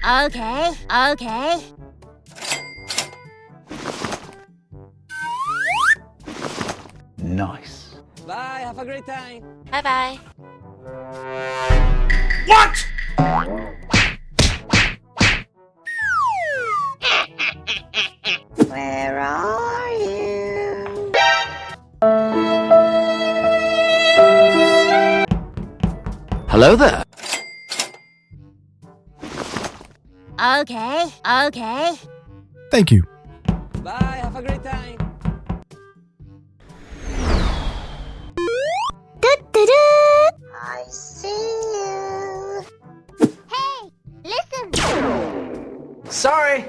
Okay, okay. Nice. Bye, have a great time. Bye-bye. What? Where are you? Hello there. Okay, okay. Thank you. Bye, have a great time. I see you. Hey, listen. Sorry.